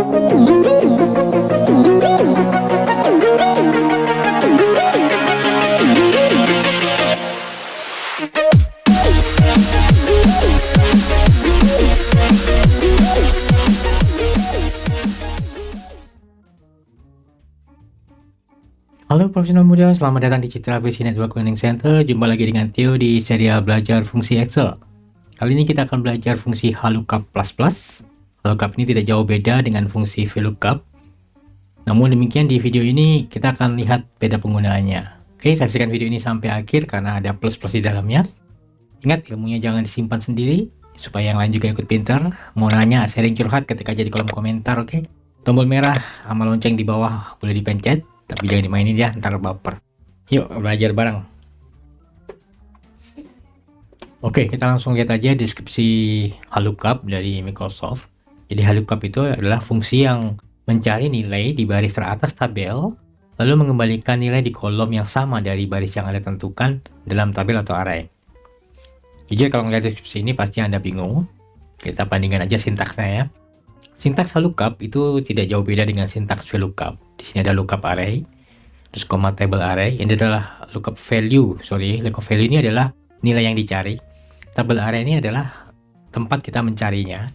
Halo profesional muda, selamat datang di Citra Visi Network Learning Center. Jumpa lagi dengan Theo di serial belajar fungsi Excel. Kali ini kita akan belajar fungsi HLOOKUP++. HLOOKUP ini tidak jauh beda dengan fungsi VLOOKUP. Namun demikian di video ini kita akan lihat beda penggunaannya. Oke, saksikan video ini sampai akhir karena ada plus-plus di dalamnya. Ingat, ilmunya jangan disimpan sendiri supaya yang lain juga ikut pintar. Mau nanya, sharing curhat ketika aja di kolom komentar, oke? Tombol merah sama lonceng di bawah boleh dipencet. Tapi jangan dimainin ya, ntar baper. Yuk belajar bareng. Oke, kita langsung lihat aja deskripsi HLOOKUP dari Microsoft. Jadi HLOOKUP itu adalah fungsi yang mencari nilai di baris teratas tabel, lalu mengembalikan nilai di kolom yang sama dari baris yang Anda tentukan dalam tabel atau array. Jujur kalau ngeliat deskripsi ini pasti Anda bingung. Kita bandingkan aja sintaksnya ya. Sintaks HLOOKUP itu tidak jauh beda dengan sintaks VLOOKUP. Di sini ada lookup array, terus koma table array. Ini adalah lookup value. Lookup value ini adalah nilai yang dicari. Table array ini adalah tempat kita mencarinya.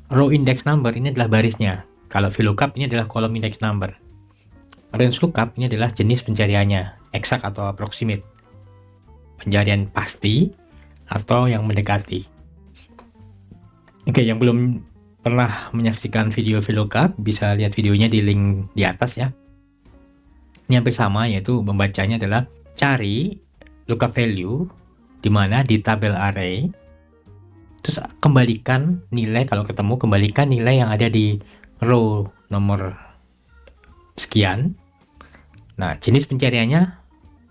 Row index number ini adalah barisnya. Kalau VLOOKUP ini adalah kolom index number. Range lookup ini adalah jenis pencariannya, exact atau approximate. Pencarian pasti atau yang mendekati. Oke, yang belum pernah menyaksikan video VLOOKUP bisa lihat videonya di link di atas ya. Ini hampir sama, yaitu membacanya adalah cari lookup value di mana di tabel array, terus kembalikan nilai, kalau ketemu kembalikan nilai yang ada di row nomor sekian. Nah, jenis pencariannya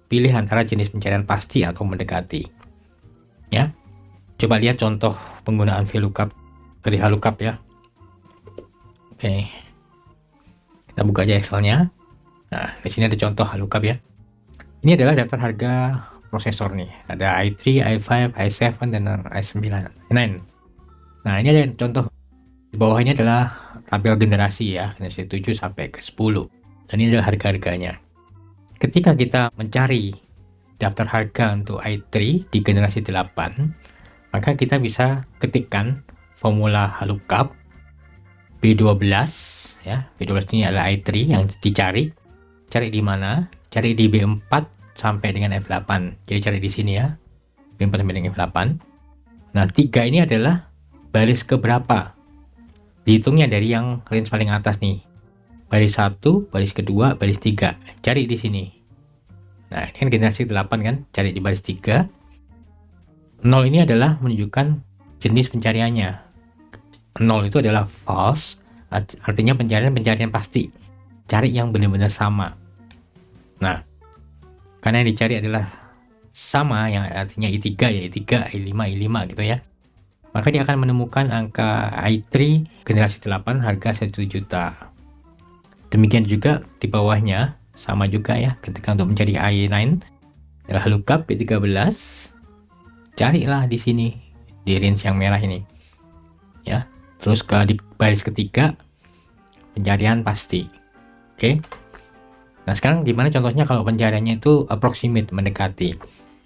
pilih antara jenis pencarian pasti atau mendekati ya. Coba lihat contoh penggunaan VLOOKUP dari HLOOKUP ya. Oke, kita buka aja Excelnya. Nah, di sini ada contoh HLOOKUP ya. Ini adalah daftar harga prosesor nih. Ada i3, i5, i7, dan i9. Nah, ini ada contoh. Di bawah ini adalah tabel generasi ya, generasi 7 sampai ke 10. Dan ini adalah harga-harganya. Ketika kita mencari daftar harga untuk i3 di generasi 8, maka kita bisa ketikkan formula HLOOKUP B12 ya. B12 ini adalah i3 yang dicari. Cari di mana? Cari di B4 sampai dengan F8. Jadi cari di sini ya. B4 sampai dengan F8. Nah, 3 ini adalah baris keberapa? Dihitungnya dari yang range paling atas nih. Baris 1, baris kedua, baris 3. Cari di sini. Nah, ini kan generasi 8 kan? Cari di baris 3. 0 ini adalah menunjukkan jenis pencariannya. 0 itu adalah false, artinya pencarian pasti. Cari yang benar-benar sama. Nah, karena yang dicari adalah sama, yang artinya I3 ya I3, I5, I5 gitu ya. Maka dia akan menemukan angka i3 generasi 8 harga 1 juta. Demikian juga di bawahnya, sama juga ya, ketika untuk mencari i9 adalah lookup B13. Carilah di sini, di range yang merah ini. Ya. Terus di baris ketiga pencarian pasti. Oke. Nah, sekarang gimana contohnya kalau pencariannya itu approximate, mendekati.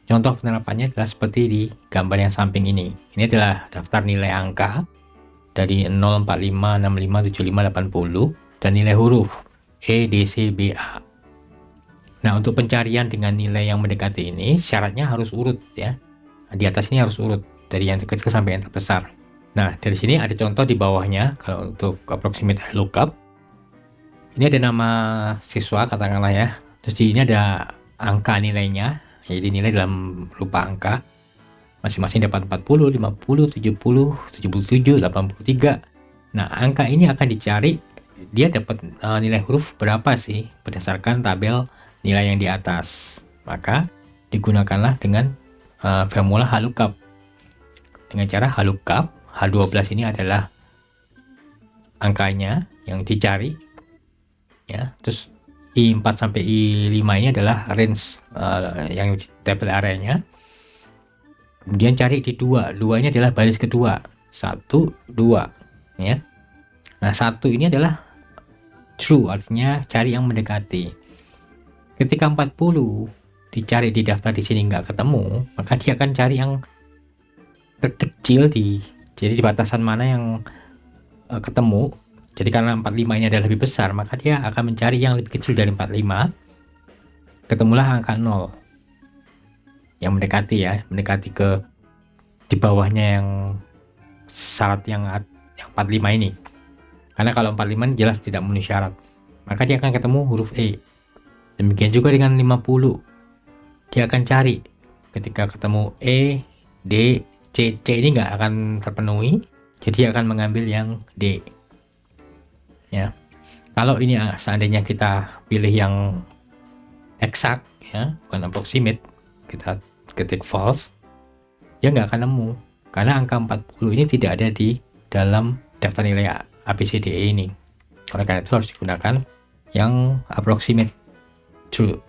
Contoh penerapannya adalah seperti di gambar yang samping ini. Ini adalah daftar nilai angka dari 0, 45, 65, 75, 80 dan nilai huruf E, D, C, B, A. Nah, untuk pencarian dengan nilai yang mendekati ini syaratnya harus urut ya. Di atas ini harus urut dari yang terkecil sampai yang terbesar. Nah, dari sini ada contoh di bawahnya. Kalau untuk approximate HLOOKUP, ini ada nama siswa katakanlah ya. Terus di ini ada angka nilainya. Jadi nilai dalam rupa angka. Masing-masing dapat 40, 50, 70, 77, 83. Nah, angka ini akan dicari. Dia dapat nilai huruf berapa sih berdasarkan tabel nilai yang di atas. Maka digunakanlah dengan formula HLOOKUP. Dengan cara HLOOKUP H12 ini adalah angkanya yang dicari ya. Terus I4 sampai I5 ini adalah range yang tabel array-nya. Kemudian cari di 2. 2 ini adalah baris kedua. 1, 2 ya. Nah, 1 ini adalah true, artinya cari yang mendekati. Ketika 40 dicari di daftar di sini nggak ketemu, maka dia akan cari yang terkecil jadi di batasan mana yang ketemu. Jadi karena 45 ini adalah lebih besar, maka dia akan mencari yang lebih kecil dari 45. Ketemulah angka 0 yang mendekati ya, mendekati ke di bawahnya yang syarat yang 45 ini. Karena kalau 45 jelas tidak memenuhi syarat, maka dia akan ketemu huruf E. Demikian juga dengan 50. Dia akan cari ketika ketemu E, D, C ini nggak akan terpenuhi, jadi akan mengambil yang D. Ya, kalau ini seandainya kita pilih yang eksak ya, bukan approximate, kita ketik false, dia nggak akan nemu karena angka 40 ini tidak ada di dalam daftar nilai ABCDE ini. Oleh karena itu harus digunakan yang approximate true.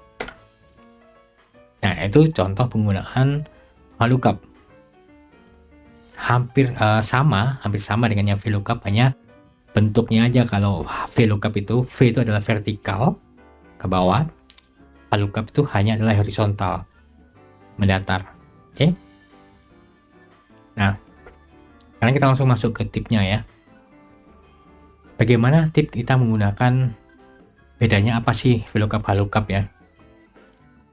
Nah, itu contoh penggunaan VLOOKUP. Hampir sama dengan yang VLOOKUP, hanya bentuknya aja. Kalau VLOOKUP itu V itu adalah vertikal ke bawah, VLOOKUP itu hanya adalah horizontal, mendatar. Oke. Nah, sekarang kita langsung masuk ke tipnya ya. Bagaimana tip kita menggunakan, bedanya apa sih VLOOKUP VLOOKUP ya?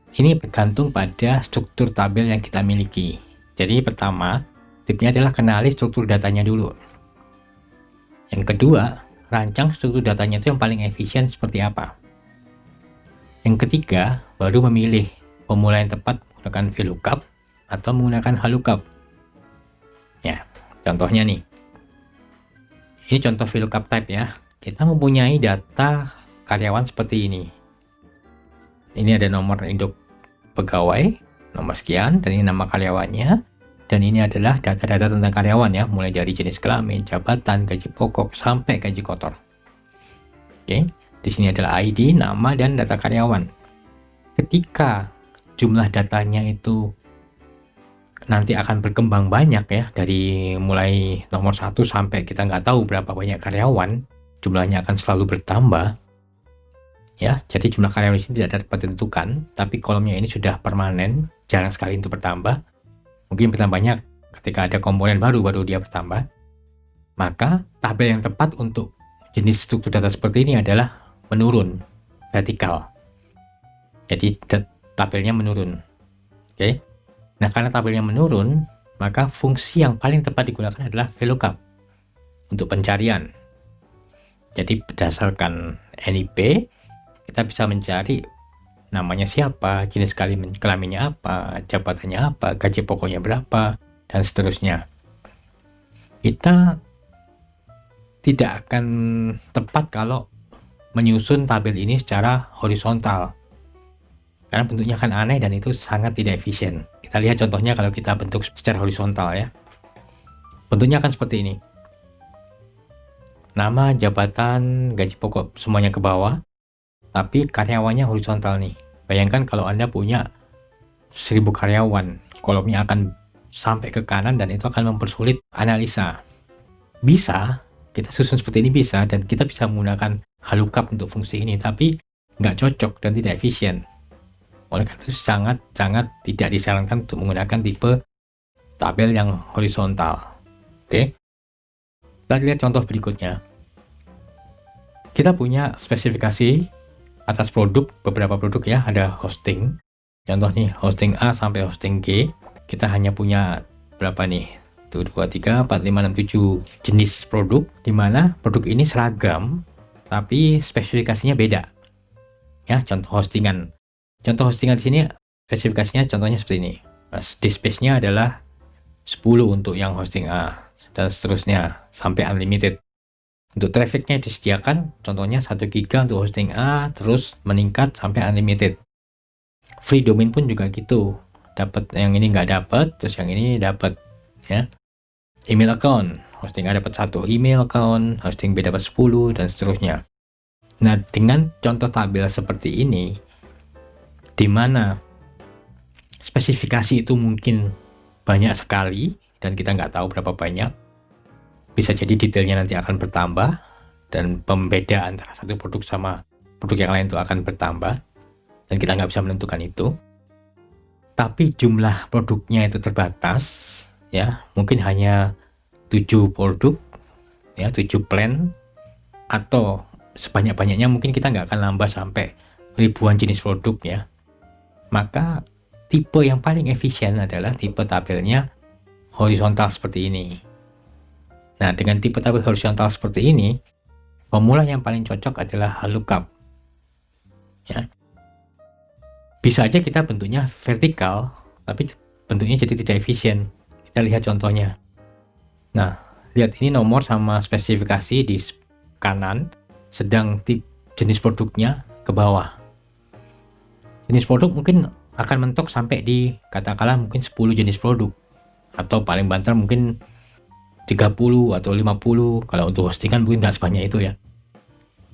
Ini bergantung pada struktur tabel yang kita miliki. Jadi pertama, tipnya adalah kenali struktur datanya dulu. Yang kedua, rancang struktur datanya itu yang paling efisien seperti apa. Yang ketiga, baru memilih formula yang tepat menggunakan VLOOKUP atau menggunakan VLOOKUP. Ya, contohnya nih. Ini contoh VLOOKUP type ya. Kita mempunyai data karyawan seperti ini. Ini ada nomor induk pegawai, nomor sekian, dan ini nama karyawannya. Dan ini adalah data-data tentang karyawan ya, mulai dari jenis kelamin, jabatan, gaji pokok, sampai gaji kotor. Oke, di sini adalah ID, nama, dan data karyawan. Ketika jumlah datanya itu nanti akan berkembang banyak ya, dari mulai nomor 1 sampai kita nggak tahu berapa banyak karyawan, jumlahnya akan selalu bertambah. Ya, jadi jumlah karyawan di sini tidak dapat ditentukan, tapi kolomnya ini sudah permanen, jarang sekali untuk bertambah. Mungkin bertambahnya ketika ada komponen baru dia bertambah. Maka tabel yang tepat untuk jenis struktur data seperti ini adalah menurun, vertikal. Jadi tabelnya menurun. Oke. Nah, karena tabelnya menurun, maka fungsi yang paling tepat digunakan adalah VLOOKUP untuk pencarian. Jadi berdasarkan NIP, kita bisa mencari namanya siapa, jenis kelaminnya apa, jabatannya apa, gaji pokoknya berapa, dan seterusnya. Kita tidak akan tepat kalau menyusun tabel ini secara horizontal, karena bentuknya akan aneh dan itu sangat tidak efisien. Kita lihat contohnya kalau kita bentuk secara horizontal ya. Bentuknya akan seperti ini. Nama, jabatan, gaji pokok semuanya ke bawah, tapi karyawannya horizontal nih. Bayangkan kalau Anda punya 1000 karyawan, kolomnya akan sampai ke kanan dan itu akan mempersulit analisa. Bisa, kita susun seperti ini bisa, dan kita bisa menggunakan VLOOKUP untuk fungsi ini, tapi nggak cocok dan tidak efisien. Oleh karena itu sangat tidak disarankan untuk menggunakan tipe tabel yang horizontal. Oke, kita lihat contoh berikutnya. Kita punya spesifikasi atas produk, beberapa produk ya, ada hosting. Contoh nih, hosting A sampai hosting G. Kita hanya punya berapa nih? 1, 2, 3, 4, 5, 6, 7 jenis produk, di mana produk ini seragam, tapi spesifikasinya beda. Ya, contoh hostingan. Contoh hostingan di sini, spesifikasinya contohnya seperti ini. Disk space-nya adalah 10 untuk yang hosting A, dan seterusnya, sampai unlimited. Untuk trafficnya disediakan, contohnya 1 giga untuk hosting A, terus meningkat sampai unlimited. Free domain pun juga gitu, dapat yang ini nggak dapat, terus yang ini dapat ya. Email account, hosting A dapat 1 email account, hosting B dapat 10, dan seterusnya. Nah, dengan contoh tabel seperti ini, di mana spesifikasi itu mungkin banyak sekali dan kita nggak tahu berapa banyak, bisa jadi detailnya nanti akan bertambah, dan pembeda antara satu produk sama produk yang lain itu akan bertambah, dan kita nggak bisa menentukan itu. Tapi jumlah produknya itu terbatas, ya, mungkin hanya 7 produk, ya, 7 plan, atau sebanyak-banyaknya mungkin kita nggak akan nambah sampai ribuan jenis produk, ya. Maka tipe yang paling efisien adalah tipe tabelnya horizontal seperti ini. Nah, dengan tipe tabel horizontal seperti ini, formula yang paling cocok adalah lookup, ya. Bisa aja kita bentuknya vertikal, tapi bentuknya jadi tidak efisien. Kita lihat contohnya. Nah, lihat ini nomor sama spesifikasi di kanan, sedang jenis produknya ke bawah. Jenis produk mungkin akan mentok sampai di katakanlah mungkin 10 jenis produk, atau paling banter mungkin 30 atau 50. Kalau untuk hostingan mungkin nggak sebanyak itu, ya.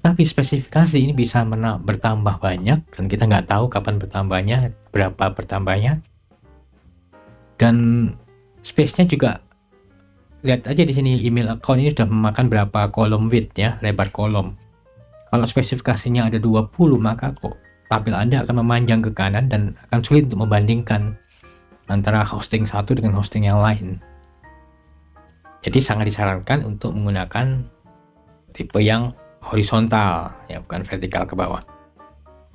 Tapi spesifikasi ini bisa bertambah banyak, dan kita nggak tahu kapan bertambahnya, berapa bertambahnya. Dan space-nya juga, lihat aja di sini, email account ini sudah memakan berapa kolom width, ya, lebar kolom. Kalau spesifikasinya ada 20, maka kok tabel Anda akan memanjang ke kanan dan akan sulit untuk membandingkan antara hosting satu dengan hosting yang lain. Jadi sangat disarankan untuk menggunakan tipe yang horizontal, ya, bukan vertikal ke bawah.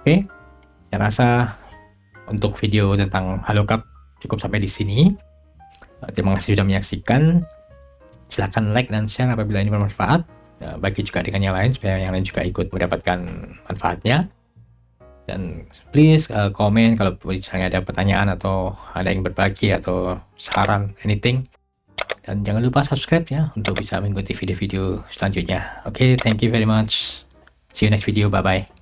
Oke, saya rasa untuk video tentang lookup cukup sampai di sini. Terima kasih sudah menyaksikan. Silahkan like dan share apabila ini bermanfaat. Bagi juga dengan yang lain supaya yang lain juga ikut mendapatkan manfaatnya. Dan please komen kalau misalnya ada pertanyaan atau ada yang berbagi atau saran, anything. Dan jangan lupa subscribe, ya, untuk bisa mengikuti video-video selanjutnya. Oke, thank you very much. See you next video. Bye-bye.